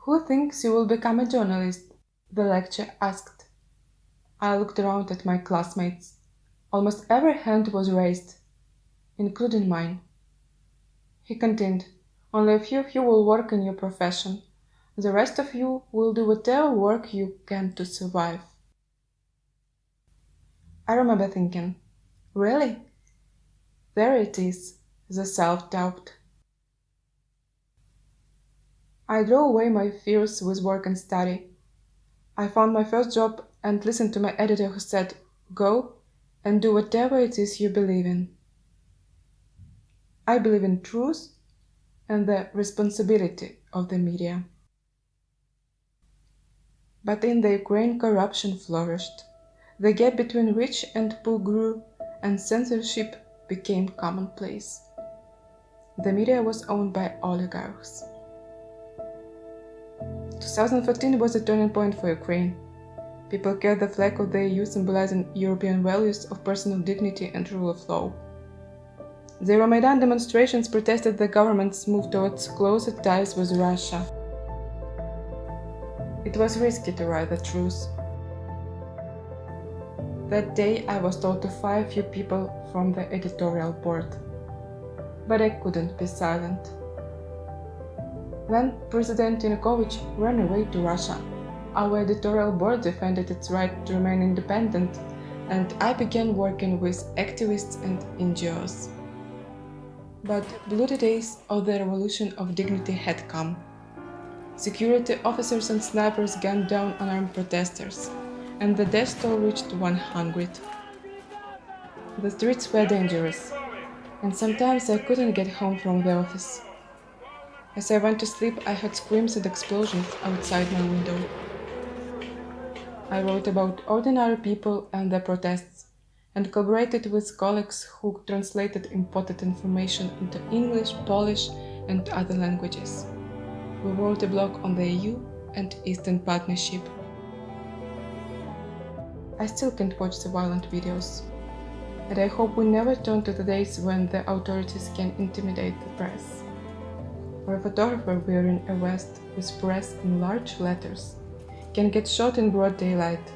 "Who thinks you will become a journalist?" the lecturer asked. I looked around at my classmates. Almost every hand was raised, including mine. He continued, "Only a few of you will work in your profession. The rest of you will do whatever work you can to survive." I remember thinking, really? There it is, the self-doubt. I drove away my fears with work and study. I found my first job and listened to my editor who said, "Go and do whatever it is you believe in." I believe in truth and the responsibility of the media. But in the Ukraine, corruption flourished. The gap between rich and poor grew, and censorship became commonplace. The media was owned by oligarchs. 2014 was a turning point for Ukraine. People carried the flag of the EU, symbolizing European values of personal dignity and rule of law. The Euromaidan demonstrations protested the government's move towards closer ties with Russia. It was risky to write the truth. That day I was told to fire a few people from the editorial board. But I couldn't be silent. When President Yanukovych ran away to Russia, our editorial board defended its right to remain independent, and I began working with activists and NGOs. But bloody days of the revolution of dignity had come. Security officers and snipers gunned down unarmed protesters, and the death toll reached 100. The streets were dangerous, and sometimes I couldn't get home from the office. As I went to sleep, I heard screams and explosions outside my window. I wrote about ordinary people and their protests, and collaborated with colleagues who translated imported information into English, Polish, and other languages. We wrote a blog on the EU and Eastern Partnership. I still can't watch the violent videos, and I hope we never turn to the days when the authorities can intimidate the press, or a photographer wearing a vest with press in large letters can get shot in broad daylight.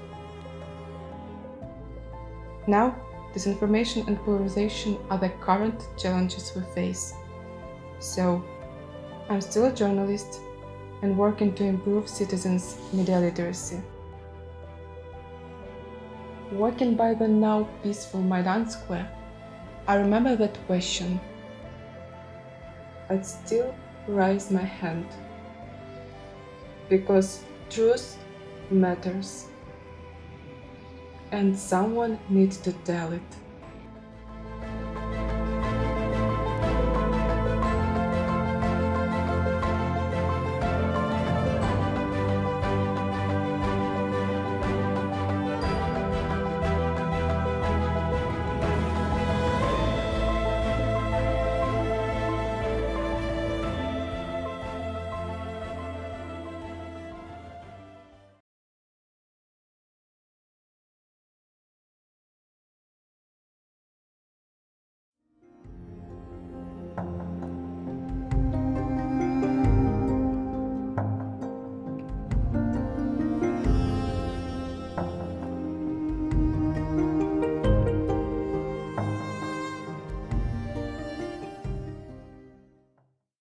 Now, disinformation and polarization are the current challenges we face. So, I'm still a journalist and working to improve citizens' media literacy. Walking by the now peaceful Maidan Square, I remember that question. I'd still raise my hand. Because truth matters, and someone needs to tell it.